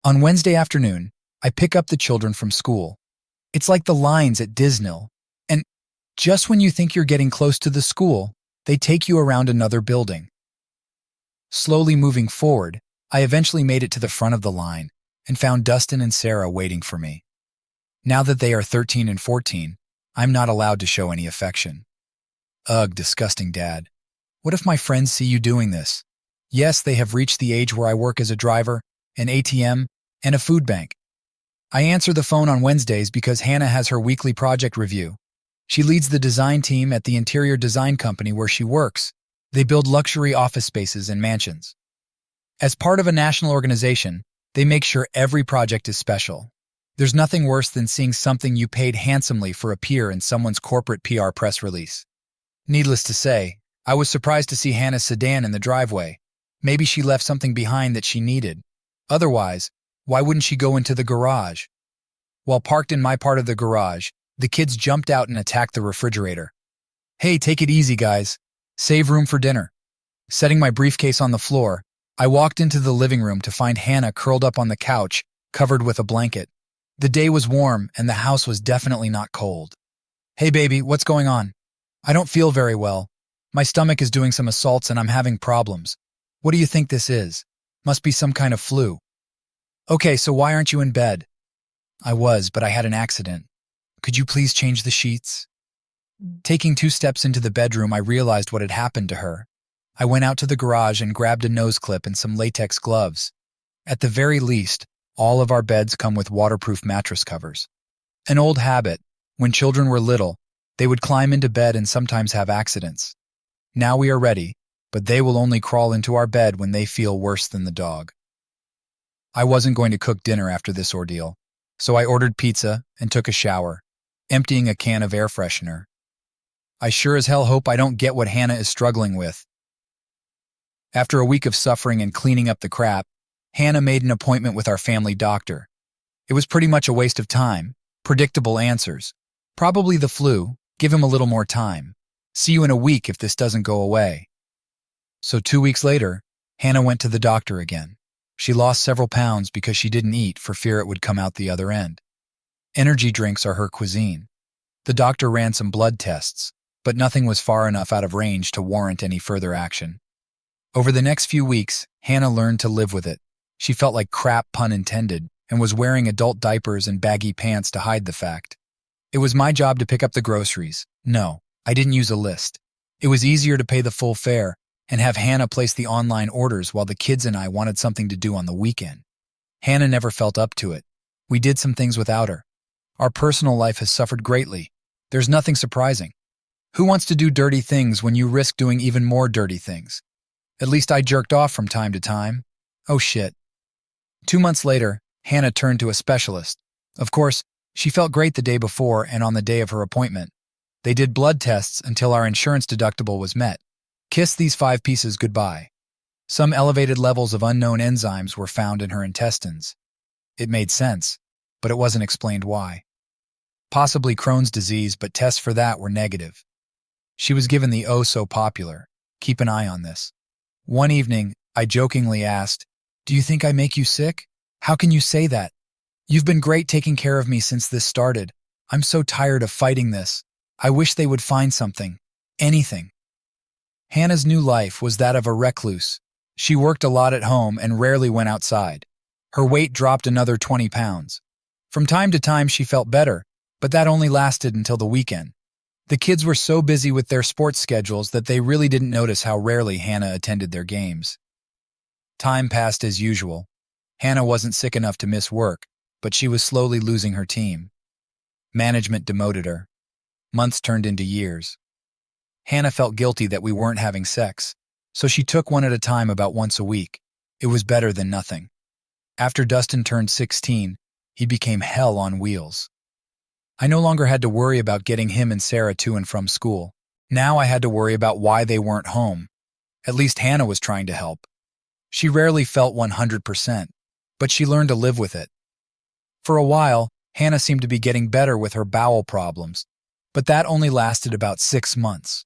On Wednesday afternoon, I pick up the children from school. It's like the lines at Disney. And just when you think you're getting close to the school, they take you around another building. Slowly moving forward, I eventually made it to the front of the line and found Dustin and Sarah waiting for me. Now that they are 13 and 14, I'm not allowed to show any affection. Ugh, disgusting dad. What if my friends see you doing this? Yes, they have reached the age where I work as a driver, an ATM, and a food bank. I answer the phone on Wednesdays because Hannah has her weekly project review. She leads the design team at the interior design company where she works. They build luxury office spaces and mansions. As part of a national organization, they make sure every project is special. There's nothing worse than seeing something you paid handsomely for appear in someone's corporate PR press release. Needless to say, I was surprised to see Hannah's sedan in the driveway. Maybe she left something behind that she needed. Otherwise, why wouldn't she go into the garage? While parked in my part of the garage, the kids jumped out and attacked the refrigerator. Hey, take it easy, guys. Save room for dinner. Setting my briefcase on the floor, I walked into the living room to find Hannah curled up on the couch, covered with a blanket. The day was warm and the house was definitely not cold. Hey baby, what's going on? I don't feel very well. My stomach is doing some assaults and I'm having problems. What do you think this is? Must be some kind of flu. Okay, so why aren't you in bed? I was, but I had an accident. Could you please change the sheets? Taking 2 steps into the bedroom, I realized what had happened to her. I went out to the garage and grabbed a nose clip and some latex gloves. At the very least, all of our beds come with waterproof mattress covers. An old habit. When children were little, they would climb into bed and sometimes have accidents. Now we are ready, but they will only crawl into our bed when they feel worse than the dog. I wasn't going to cook dinner after this ordeal, so I ordered pizza and took a shower, emptying a can of air freshener. I sure as hell hope I don't get what Hannah is struggling with. After a week of suffering and cleaning up the crap, Hannah made an appointment with our family doctor. It was pretty much a waste of time, predictable answers. Probably the flu, give him a little more time. See you in a week if this doesn't go away. So 2 weeks later, Hannah went to the doctor again. She lost several pounds because she didn't eat for fear it would come out the other end. Energy drinks are her cuisine. The doctor ran some blood tests, but nothing was far enough out of range to warrant any further action. Over the next few weeks, Hannah learned to live with it. She felt like crap, pun intended, and was wearing adult diapers and baggy pants to hide the fact. It was my job to pick up the groceries. No, I didn't use a list. It was easier to pay the full fare and have Hannah place the online orders while the kids and I wanted something to do on the weekend. Hannah never felt up to it. We did some things without her. Our personal life has suffered greatly. There's nothing surprising. Who wants to do dirty things when you risk doing even more dirty things? At least I jerked off from time to time. Oh shit. 2 months later, Hannah turned to a specialist. Of course, she felt great the day before and on the day of her appointment. They did blood tests until our insurance deductible was met. Kiss these 5 pieces goodbye. Some elevated levels of unknown enzymes were found in her intestines. It made sense, but it wasn't explained why. Possibly Crohn's disease, but tests for that were negative. She was given the oh-so-popular, keep an eye on this. One evening, I jokingly asked, "Do you think I make you sick? How can you say that? You've been great taking care of me since this started. I'm so tired of fighting this. I wish they would find something. Anything." Hannah's new life was that of a recluse. She worked a lot at home and rarely went outside. Her weight dropped another 20 pounds. From time to time she felt better, but that only lasted until the weekend. The kids were so busy with their sports schedules that they really didn't notice how rarely Hannah attended their games. Time passed as usual. Hannah wasn't sick enough to miss work, but she was slowly losing her team. Management demoted her. Months turned into years. Hannah felt guilty that we weren't having sex, so she took one at a time about once a week. It was better than nothing. After Dustin turned 16, he became hell on wheels. I no longer had to worry about getting him and Sarah to and from school. Now I had to worry about why they weren't home. At least Hannah was trying to help. She rarely felt 100%, but she learned to live with it. For a while, Hannah seemed to be getting better with her bowel problems, but that only lasted about 6 months.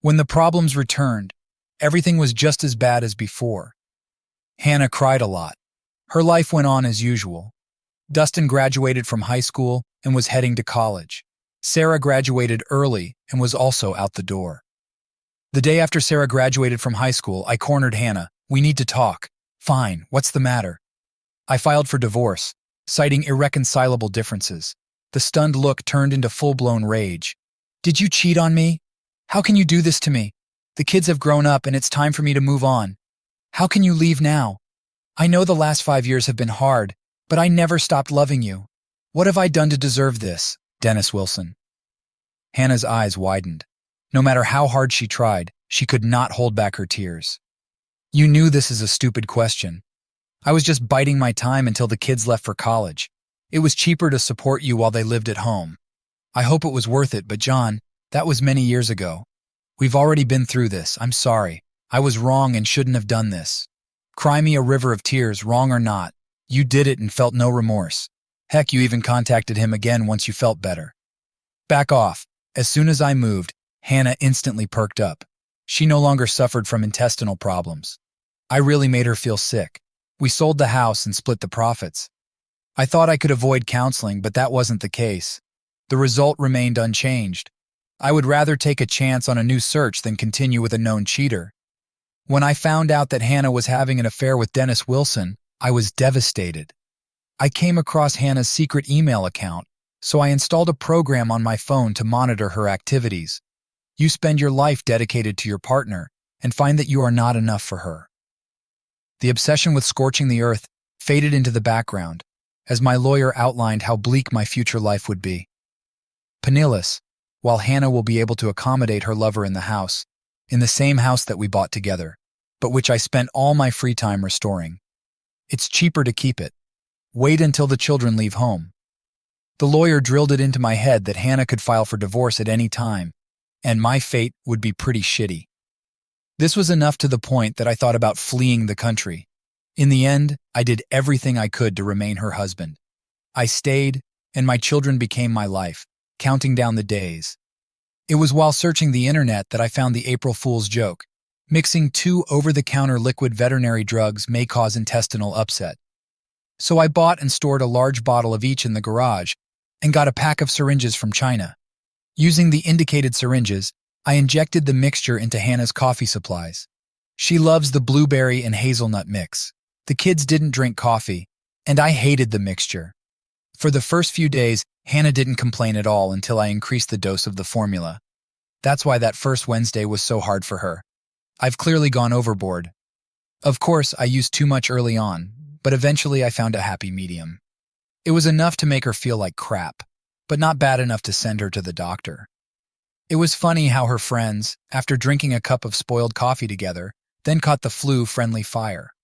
When the problems returned, everything was just as bad as before. Hannah cried a lot. Her life went on as usual. Dustin graduated from high school and was heading to college. Sarah graduated early and was also out the door. The day after Sarah graduated from high school, I cornered Hannah. "We need to talk." "Fine, what's the matter?" I filed for divorce, citing irreconcilable differences. The stunned look turned into full-blown rage. "Did you cheat on me? How can you do this to me? The kids have grown up and it's time for me to move on. How can you leave now? I know the last 5 years have been hard, but I never stopped loving you. What have I done to deserve this?" Dennis Wilson. Hannah's eyes widened. No matter how hard she tried, she could not hold back her tears. "You knew this is a stupid question. I was just biding my time until the kids left for college. It was cheaper to support you while they lived at home. I hope it was worth it, but John, that was many years ago. We've already been through this. I'm sorry. I was wrong and shouldn't have done this. Cry me a river of tears, wrong or not. You did it and felt no remorse. Heck, you even contacted him again once you felt better." "Back off." As soon as I moved, Hannah instantly perked up. She no longer suffered from intestinal problems. I really made her feel sick. We sold the house and split the profits. I thought I could avoid counseling, but that wasn't the case. The result remained unchanged. I would rather take a chance on a new search than continue with a known cheater. When I found out that Hannah was having an affair with Dennis Wilson, I was devastated. I came across Hannah's secret email account, so I installed a program on my phone to monitor her activities. You spend your life dedicated to your partner and find that you are not enough for her. The obsession with scorching the earth faded into the background as my lawyer outlined how bleak my future life would be. Penniless, while Hannah will be able to accommodate her lover in the same house that we bought together, but which I spent all my free time restoring. It's cheaper to keep it. Wait until the children leave home. The lawyer drilled it into my head that Hannah could file for divorce at any time, and my fate would be pretty shitty. This was enough to the point that I thought about fleeing the country. In the end, I did everything I could to remain her husband. I stayed, and my children became my life, counting down the days. It was while searching the internet that I found the April Fool's joke. Mixing 2 over-the-counter liquid veterinary drugs may cause intestinal upset. So I bought and stored a large bottle of each in the garage and got a pack of syringes from China. Using the indicated syringes, I injected the mixture into Hannah's coffee supplies. She loves the blueberry and hazelnut mix. The kids didn't drink coffee, and I hated the mixture. For the first few days, Hannah didn't complain at all until I increased the dose of the formula. That's why that first Wednesday was so hard for her. I've clearly gone overboard. Of course, I used too much early on, but eventually I found a happy medium. It was enough to make her feel like crap, but not bad enough to send her to the doctor. It was funny how her friends, after drinking a cup of spoiled coffee together, then caught the flu-friendly fire.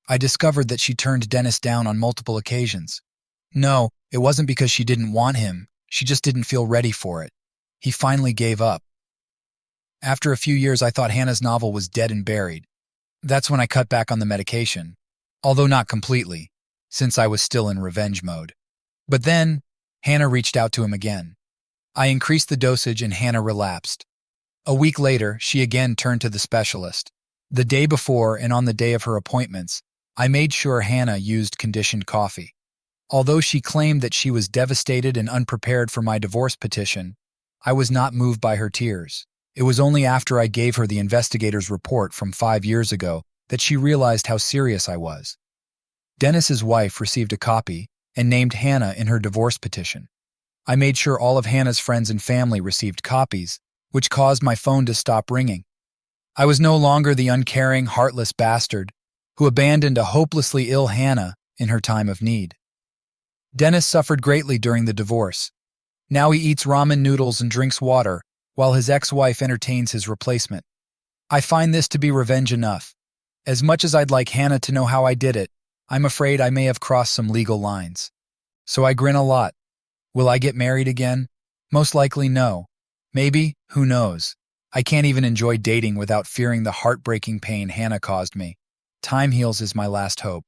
I discovered that she turned Dennis down on multiple occasions. No, it wasn't because she didn't want him, she just didn't feel ready for it. He finally gave up. After a few years, I thought Hannah's novel was dead and buried. That's when I cut back on the medication, although not completely, since I was still in revenge mode. But then, Hannah reached out to him again. I increased the dosage and Hannah relapsed. A week later, she again turned to the specialist. The day before and on the day of her appointments, I made sure Hannah used conditioned coffee. Although she claimed that she was devastated and unprepared for my divorce petition, I was not moved by her tears. It was only after I gave her the investigator's report from 5 years ago that she realized how serious I was. Dennis's wife received a copy and named Hannah in her divorce petition. I made sure all of Hannah's friends and family received copies, which caused my phone to stop ringing. I was no longer the uncaring, heartless bastard who abandoned a hopelessly ill Hannah in her time of need. Dennis suffered greatly during the divorce. Now he eats ramen noodles and drinks water, while his ex-wife entertains his replacement. I find this to be revenge enough. As much as I'd like Hannah to know how I did it, I'm afraid I may have crossed some legal lines. So I grin a lot. Will I get married again? Most likely no. Maybe, who knows? I can't even enjoy dating without fearing the heartbreaking pain Hannah caused me. Time heals is my last hope.